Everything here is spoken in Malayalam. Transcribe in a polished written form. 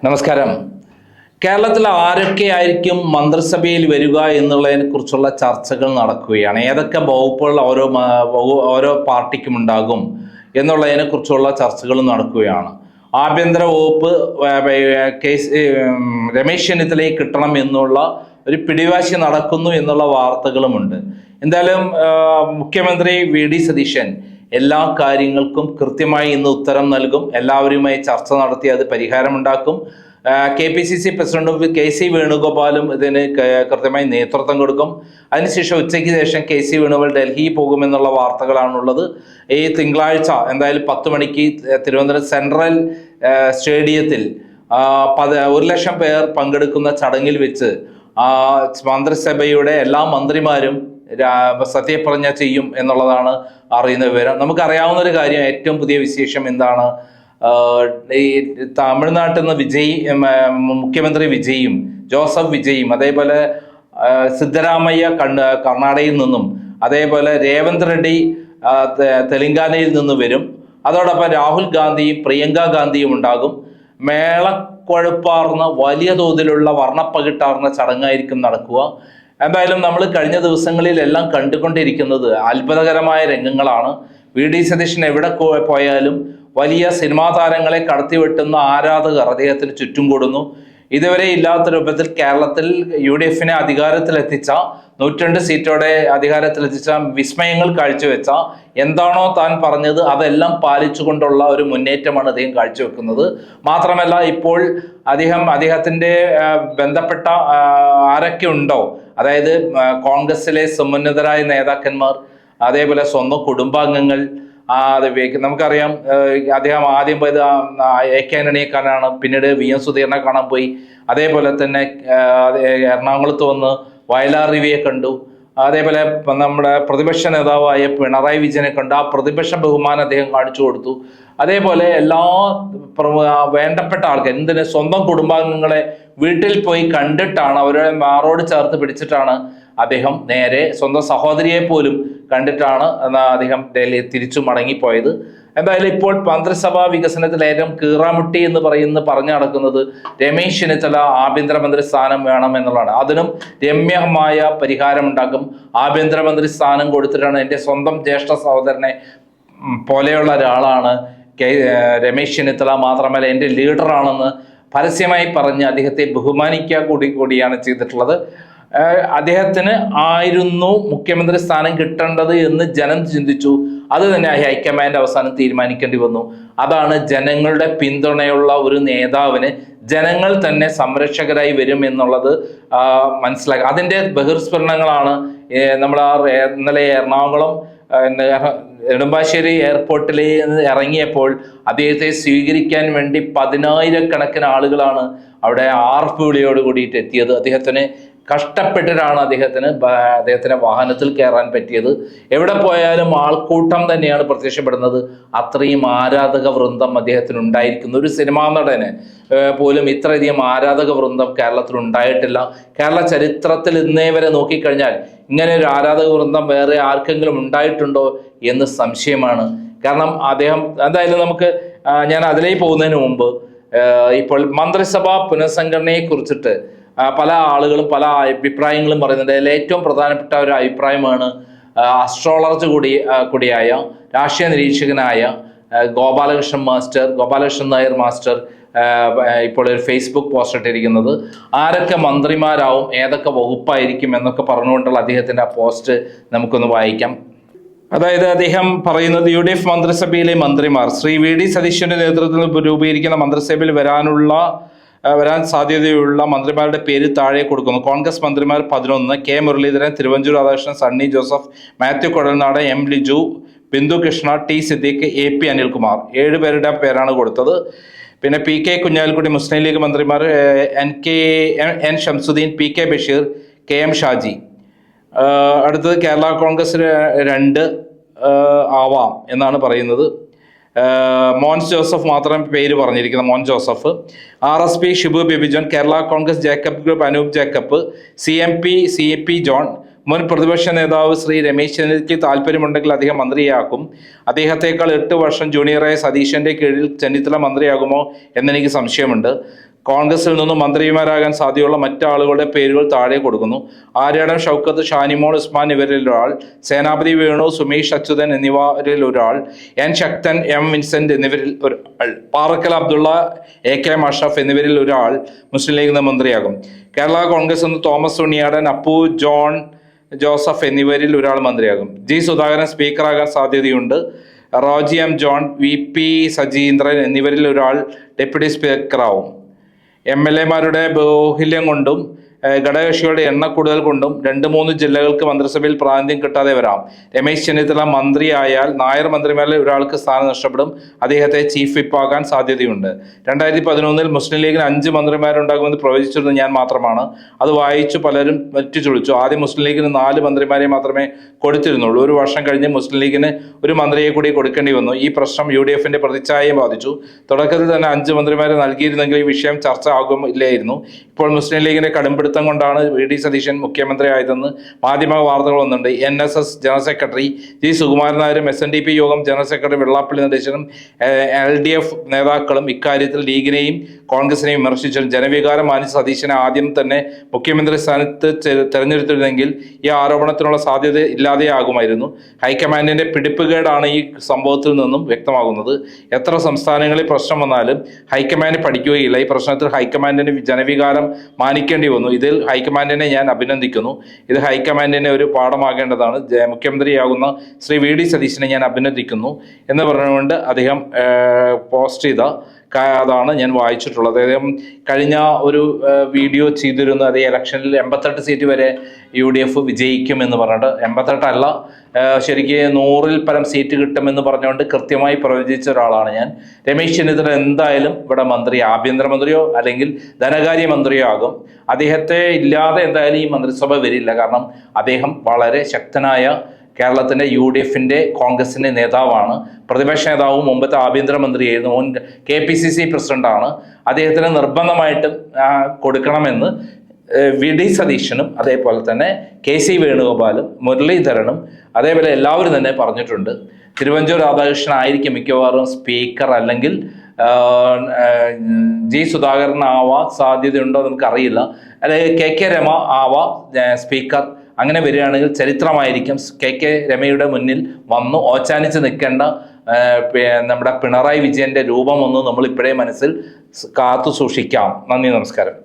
നമസ്കാരം. കേരളത്തിൽ ആരൊക്കെയായിരിക്കും മന്ത്രിസഭയിൽ വരിക എന്നുള്ളതിനെ കുറിച്ചുള്ള ചർച്ചകൾ നടക്കുകയാണ്. ഏതൊക്കെ വകുപ്പുകൾ ഓരോ പാർട്ടിക്കും ഉണ്ടാകും എന്നുള്ളതിനെ കുറിച്ചുള്ള ചർച്ചകൾ നടക്കുകയാണ്. ആഭ്യന്തര വകുപ്പ് രമേശ് ചെന്നിത്തലയെ കിട്ടണം എന്നുള്ള ഒരു പിടിവാശി നടക്കുന്നു എന്നുള്ള വാർത്തകളുമുണ്ട്. എന്തായാലും മുഖ്യമന്ത്രി വി.ഡി. സതീശൻ എല്ലാ കാര്യങ്ങൾക്കും കൃത്യമായി ഇന്ന് ഉത്തരം നൽകും. എല്ലാവരുമായി ചർച്ച നടത്തി അത് പരിഹാരമുണ്ടാക്കും. KPCC പ്രസിഡന്റ് KC വേണുഗോപാലും ഇതിന് കൃത്യമായി നേതൃത്വം കൊടുക്കും. അതിനുശേഷം ഉച്ചയ്ക്ക് ശേഷം KC വേണുഗോപാൽ ഡൽഹി പോകുമെന്നുള്ള വാർത്തകളാണുള്ളത്. ഈ തിങ്കളാഴ്ച എന്തായാലും 10 മണിക്ക് തിരുവനന്തപുരം സെൻട്രൽ സ്റ്റേഡിയത്തിൽ 1,00,000 പേർ പങ്കെടുക്കുന്ന ചടങ്ങിൽ വെച്ച് മന്ത്രിസഭയുടെ എല്ലാ മന്ത്രിമാരും സത്യപ്രതിജ്ഞ ചെയ്യും എന്നുള്ളതാണ് അറിയുന്ന വിവരം. നമുക്കറിയാവുന്ന ഒരു കാര്യം, ഏറ്റവും പുതിയ വിശേഷം എന്താണ്, ഈ തമിഴ്നാട്ടിൽ നിന്ന് മുഖ്യമന്ത്രി വിജയും ജോസഫ് വിജയും, അതേപോലെ സിദ്ധരാമയ്യ കർണാടകയിൽ നിന്നും, അതേപോലെ രേവന്ത് റെഡ്ഡി തെലങ്കാനയിൽ നിന്ന് വരും. അതോടൊപ്പം രാഹുൽ ഗാന്ധിയും പ്രിയങ്ക ഗാന്ധിയും ഉണ്ടാകും. മേളക്കൊഴുപ്പാർന്ന വലിയ തോതിലുള്ള വർണ്ണപ്പകിട്ടാർന്ന ചടങ്ങായിരിക്കും നടക്കുക. എന്തായാലും നമ്മൾ കഴിഞ്ഞ ദിവസങ്ങളിലെല്ലാം കണ്ടുകൊണ്ടിരിക്കുന്നത് അത്ഭുതകരമായ രംഗങ്ങളാണ്. വി.ഡി. സതീശൻ എവിടെ പോയാലും വലിയ സിനിമാ താരങ്ങളെ കടത്തിവെട്ടുന്ന ആരാധകർ അദ്ദേഹത്തിന് ചുറ്റും കൂടുന്നു. ഇതുവരെ ഇല്ലാത്ത രൂപത്തിൽ കേരളത്തിൽ UDF-നെ അധികാരത്തിലെത്തിച്ച 102 സീറ്റോടെ അധികാരത്തിലെത്തിച്ച വിസ്മയങ്ങൾ കാഴ്ചവെച്ച, എന്താണോ താൻ പറഞ്ഞത് അതെല്ലാം പാലിച്ചുകൊണ്ടുള്ള ഒരു മുന്നേറ്റമാണ് അദ്ദേഹം കാഴ്ചവെക്കുന്നത്. മാത്രമല്ല, ഇപ്പോൾ അദ്ദേഹത്തിന്റെ ബന്ധപ്പെട്ട ആരൊക്കെ ഉണ്ടോ, അതായത് കോൺഗ്രസിലെ സമുന്നതരായ നേതാക്കന്മാർ, അതേപോലെ സ്വന്തം കുടുംബാംഗങ്ങൾ, നമുക്കറിയാം അദ്ദേഹം ആദ്യം പോയത് AK ആന്റണിയെ കാണാനാണ്, പിന്നീട് VM സുധീരനെ കാണാൻ പോയി. അതേപോലെ തന്നെ എറണാകുളത്ത് വന്ന് വയലാർ രവിയെ കണ്ടു. അതേപോലെ നമ്മുടെ പ്രതിപക്ഷ നേതാവായ പിണറായി വിജയനെ കണ്ടു. ആ പ്രതിപക്ഷ ബഹുമാനം അദ്ദേഹം കാണിച്ചു കൊടുത്തു. അതേപോലെ എല്ലാ വേണ്ടപ്പെട്ട ആൾക്കാർ, എന്തിന് സ്വന്തം കുടുംബാംഗങ്ങളെ വീട്ടിൽ പോയി കണ്ടിട്ടാണ്, അവരെ മാറോട് ചേർത്ത് പിടിച്ചിട്ടാണ് അദ്ദേഹം നേരെ സ്വന്തം സഹോദരിയെ പോലും കണ്ടിട്ടാണ് അദ്ദേഹം ഡൽഹി തിരിച്ചു മടങ്ങിപ്പോയത്. എന്തായാലും ഇപ്പോൾ മന്ത്രിസഭാ വികസനത്തിൽ ഏറ്റവും കീറാമുട്ടി എന്ന് പറഞ്ഞു നടക്കുന്നത് രമേശ് ചെന്നിത്തല ആഭ്യന്തരമന്ത്രി സ്ഥാനം വേണം എന്നുള്ളതാണ്. അതിനും രമ്യമായ പരിഹാരമുണ്ടാക്കും. ആഭ്യന്തരമന്ത്രി സ്ഥാനം കൊടുത്തിട്ടാണ്, എൻ്റെ സ്വന്തം ജ്യേഷ്ഠ സഹോദരനെ പോലെയുള്ള ഒരാളാണ് രമേശ് ചെന്നിത്തല, മാത്രമല്ല എൻ്റെ ലീഡറാണെന്ന് പരസ്യമായി പറഞ്ഞ് അദ്ദേഹത്തെ ബഹുമാനിക്കുക കൂടിയാണ് ചെയ്തിട്ടുള്ളത്. അദ്ദേഹത്തിന് ആയിരുന്നു മുഖ്യമന്ത്രി സ്ഥാനം കിട്ടേണ്ടത് എന്ന് ജനം ചിന്തിച്ചു. അത് തന്നെ ഹൈക്കമാൻഡ് അവസാനം തീരുമാനിക്കേണ്ടി വന്നു. അതാണ് ജനങ്ങളുടെ പിന്തുണയുള്ള ഒരു നേതാവിന് ജനങ്ങൾ തന്നെ സംരക്ഷകരായി വരും എന്നുള്ളത് മനസ്സിലാക്കുക. അതിൻ്റെ ബഹിർസ്ഫുരണങ്ങളാണ് നമ്മൾ ഇന്നലെ എറണാകുളം നെടുമ്പാശ്ശേരി എയർപോർട്ടിൽ ഇറങ്ങിയപ്പോൾ അദ്ദേഹത്തെ സ്വീകരിക്കാൻ വേണ്ടി 10,000-കണക്കിന് ആളുകളാണ് അവിടെ ആർപ്പുവിളിയോട് കൂടിയിട്ട് എത്തിയത്. അദ്ദേഹത്തിന് കഷ്ടപ്പെട്ടിട്ടാണ് അദ്ദേഹത്തിന് വാഹനത്തിൽ കയറാൻ പറ്റിയത്. എവിടെ പോയാലും ആൾക്കൂട്ടം തന്നെയാണ് പ്രത്യക്ഷപ്പെടുന്നത്. അത്രയും ആരാധക വൃന്ദം അദ്ദേഹത്തിന് ഉണ്ടായിരിക്കുന്നു. ഒരു സിനിമാ നടന് പോലും ഇത്രയധികം ആരാധക വൃന്ദം കേരളത്തിൽ ഉണ്ടായിട്ടില്ല. കേരള ചരിത്രത്തിൽ ഇന്നേ വരെ നോക്കിക്കഴിഞ്ഞാൽ ഇങ്ങനെ ഒരു ആരാധക വൃന്ദം വേറെ ആർക്കെങ്കിലും ഉണ്ടായിട്ടുണ്ടോ എന്ന് സംശയമാണ്. കാരണം അദ്ദേഹം എന്തായാലും ഞാൻ അതിലേക്ക് പോകുന്നതിന് മുമ്പ് ഇപ്പോൾ മന്ത്രിസഭാ പുനഃസംഘടനയെ കുറിച്ചിട്ട് പല ആളുകളും പല അഭിപ്രായങ്ങളും പറയുന്നുണ്ട്. അതിൽ ഏറ്റവും പ്രധാനപ്പെട്ട ഒരു അഭിപ്രായമാണ് അസ്ട്രോളജർ കൂടിയായ രാഷ്ട്രീയ നിരീക്ഷകനായ ഗോപാലകൃഷ്ണൻ നായർ മാസ്റ്റർ ഇപ്പോൾ ഒരു ഫേസ്ബുക്ക് പോസ്റ്റ് ഇട്ടിരിക്കുന്നത്. ആരൊക്കെ മന്ത്രിമാരാവും, ഏതൊക്കെ വകുപ്പായിരിക്കും എന്നൊക്കെ പറഞ്ഞുകൊണ്ടുള്ള അദ്ദേഹത്തിൻ്റെ ആ പോസ്റ്റ് നമുക്കൊന്ന് വായിക്കാം. അതായത് അദ്ദേഹം പറയുന്നത്, UDF മന്ത്രിസഭയിലെ മന്ത്രിമാർ ശ്രീ വി.ഡി. സതീശന്റെ നേതൃത്വത്തിൽ രൂപീകരിക്കുന്ന മന്ത്രിസഭയിൽ വരാൻ സാധ്യതയുള്ള മന്ത്രിമാരുടെ പേര് താഴെ കൊടുക്കുന്നു. കോൺഗ്രസ് മന്ത്രിമാർ 11: K. Muraleedharan, Thiruvanchoor Radhakrishnan, Sunny Joseph, Mathew Kuzhalnadan, M. Liju, Bindu Krishna, T. Siddique, AP Anilkumar. 7 പേരുടെ പേരാണ് കൊടുത്തത്. പിന്നെ PK കുഞ്ഞാലിക്കുട്ടി, മുസ്ലിം ലീഗ് മന്ത്രിമാർ N. Shamsuddin, PK Basheer, KM Shaji. അടുത്തത് കേരള കോൺഗ്രസ് 2 ആവാം എന്നാണ് പറയുന്നത്. മോൻസ് ജോസഫ് മാത്രം പേര് പറഞ്ഞിരിക്കുന്നത്, മോൻ Joseph. RSP Shibu baby John, Kerala Congress Jacob group Anoop Jacob, CP John. മുൻ പ്രതിപക്ഷ നേതാവ് ശ്രീ രമേശ് ചെന്നിത്തലയ്ക്ക് താല്പര്യമുണ്ടെങ്കിൽ അദ്ദേഹം മന്ത്രിയാക്കും. അദ്ദേഹത്തെക്കാൾ 8 വർഷം ജൂനിയറായ സതീശന്റെ കീഴിൽ ചെന്നിത്തല മന്ത്രിയാകുമോ എന്നെനിക്ക് സംശയമുണ്ട്. കോൺഗ്രസിൽ നിന്നും മന്ത്രിമാരാകാൻ സാധ്യതയുള്ള മറ്റ് ആളുകളുടെ പേരുകൾ താഴെ കൊടുക്കുന്നു. ആര്യാടൻ ഷൗക്കത്ത്, ഷാനിമോൾ ഉസ്മാൻ ഇവരിൽ ഒരാൾ, സേനാപതി വേണു, സുമേഷ് അച്യുതൻ എന്നിവരിൽ ഒരാൾ, എൻ ശക്തൻ, എം വിൻസെന്റ് എന്നിവരിൽ ഒരാൾ, പാറക്കൽ അബ്ദുള്ള, AK അഷ്റഫ് എന്നിവരിൽ ഒരാൾ മുസ്ലിം ലീഗിൽ നിന്ന് മന്ത്രിയാകും. കേരള കോൺഗ്രസ് നിന്ന് Thomas Unniyadan, Appu John Joseph എന്നിവരിൽ ഒരാൾ മന്ത്രിയാകും. ജി സുധാകരൻ സ്പീക്കറാകാൻ സാധ്യതയുണ്ട്. Roji M John, VP Sajeendran എന്നിവരിൽ ഒരാൾ ഡെപ്യൂട്ടി സ്പീക്കറാവും. MLA മാരുടെ ബാഹുല്യം കൊണ്ടും ഘടകകക്ഷികളുടെ കൂടുതൽ കൊണ്ടും 2-3 ജില്ലകൾക്ക് മന്ത്രിസഭയിൽ പ്രാതിനിധ്യം കിട്ടാതെ വരാം. രമേശ് ചെന്നിത്തല മന്ത്രിയായാൽ നായർ മന്ത്രിമാരിൽ ഒരാൾക്ക് സ്ഥാനം നഷ്ടപ്പെടും. അദ്ദേഹത്തെ ചീഫ് വിപ്പ് ആകാൻ സാധ്യതയുണ്ട്. 2011 മുസ്ലിം ലീഗിന് 5 മന്ത്രിമാരുണ്ടാകുമെന്ന് പ്രവചിച്ചിരുന്നത് ഞാൻ മാത്രമാണ്. അത് വായിച്ചു പലരും ചൊളിച്ചു. ആദ്യം മുസ്ലിം ലീഗിന് 4 മന്ത്രിമാരെ മാത്രമേ കൊടുത്തിരുന്നുള്ളൂ. ഒരു വർഷം കഴിഞ്ഞ് മുസ്ലിം ലീഗിന് ഒരു മന്ത്രിയെ കൂടി കൊടുക്കേണ്ടി വന്നു. ഈ പ്രശ്നം UDF-ന്റെ പ്രതിച്ഛായയെ ബാധിച്ചു. തുടക്കത്തിൽ തന്നെ 5 മന്ത്രിമാരെ നൽകിയിരുന്നെങ്കിൽ ഈ വിഷയം ചർച്ച ആകുമില്ലായിരുന്നു. ഇപ്പോൾ മുസ്ലിം ലീഗിന്റെ കടുംപിടുത്തം കൊണ്ടാണ് VD സതീശൻ മുഖ്യമന്ത്രിയായതെന്ന് മാധ്യമ വാർത്തകൾ വന്നിട്ടുണ്ട്. NSS general secretary G Sukumaran നായരും SNDP യോഗം ജനറൽ സെക്രട്ടറി വെള്ളാപ്പള്ളി നടേശനും LDF നേതാക്കളും ഇക്കാര്യത്തിൽ ലീഗിനെയും കോൺഗ്രസിനെയും വിമർശിച്ചു. ജനവികാരം മാനിച്ച സതീശനെ ആദ്യം തന്നെ മുഖ്യമന്ത്രി സ്ഥാനത്ത് തെരഞ്ഞെടുത്തിരുന്നെങ്കിൽ ഈ ആരോപണത്തിനുള്ള സാധ്യത ഇല്ലാതെയാകുമായിരുന്നു. ഹൈക്കമാൻഡിന്റെ പിടിപ്പുകേടാണ് ഈ സംഭവത്തിൽ നിന്നും വ്യക്തമാകുന്നത്. എത്ര സംസ്ഥാനങ്ങളിൽ പ്രശ്നം വന്നാലും ഹൈക്കമാൻഡ് പഠിക്കുകയില്ല. ഈ പ്രശ്നത്തിൽ ഹൈക്കമാൻഡിന് ജനവികാരം മാനിക്കേണ്ടി വന്നു. ഇതിൽ ഹൈക്കമാൻഡിനെ ഞാൻ അഭിനന്ദിക്കുന്നു. ഇത് ഹൈക്കമാൻഡിനെ ഒരു പാഠമാകേണ്ടതാണ്. മുഖ്യമന്ത്രിയാകുന്ന ശ്രീ VD സതീശനെ ഞാൻ അഭിനന്ദിക്കുന്നു എന്ന് പറഞ്ഞുകൊണ്ട് അദ്ദേഹം പോസ്റ്റ് ചെയ്ത അതാണ് ഞാൻ വായിച്ചിട്ടുള്ളത്. അദ്ദേഹം കഴിഞ്ഞ ഒരു വീഡിയോ ചെയ്തിരുന്നു. അതേ ഇലക്ഷനിൽ 88 സീറ്റ് വരെ UDF വിജയിക്കുമെന്ന് പറഞ്ഞിട്ട്, 88 അല്ല, ശരിക്ക് 100-ൽ പരം സീറ്റ് കിട്ടുമെന്ന് പറഞ്ഞുകൊണ്ട് കൃത്യമായി പ്രവചിച്ച ഒരാളാണ് ഞാൻ. രമേശ് ചെന്നിത്തല എന്തായാലും ഇവിടെ മന്ത്രി, ആഭ്യന്തരമന്ത്രിയോ അല്ലെങ്കിൽ ധനകാര്യമന്ത്രിയോ ആകും. അദ്ദേഹത്തെ ഇല്ലാതെ എന്തായാലും ഈ മന്ത്രിസഭ വരില്ല. കാരണം അദ്ദേഹം വളരെ ശക്തനായ കേരളത്തിൻ്റെ UDF-ന്റെ കോൺഗ്രസിൻ്റെ നേതാവാണ്. പ്രതിപക്ഷ നേതാവും മുമ്പത്തെ ആഭ്യന്തരമന്ത്രിയായിരുന്നു. മുൻ KPCC പ്രസിഡന്റാണ്. അദ്ദേഹത്തിന് നിർബന്ധമായിട്ടും കൊടുക്കണമെന്ന് VD സതീശനും അതേപോലെ തന്നെ KC വേണുഗോപാലും മുരളീധരനും അതേപോലെ എല്ലാവരും തന്നെ പറഞ്ഞിട്ടുണ്ട്. തിരുവഞ്ചൂർ രാധാകൃഷ്ണൻ ആയിരിക്കും മിക്കവാറും സ്പീക്കർ, അല്ലെങ്കിൽ G സുധാകരൻ ആവാൻ സാധ്യതയുണ്ടോ നമുക്കറിയില്ല, അല്ലെങ്കിൽ KK രമ ആവാം സ്പീക്കർ. അങ്ങനെ വരികയാണെങ്കിൽ ചരിത്രമായിരിക്കും. KK രമയുടെ മുന്നിൽ വന്നു ഓച്ചാനിച്ച് നിൽക്കേണ്ട നമ്മുടെ പിണറായി വിജയന്റെ രൂപമൊന്നും നമ്മൾ ഇപ്പോഴേ മനസ്സിൽ കാത്തു സൂക്ഷിക്കാം. നന്ദി, നമസ്കാരം.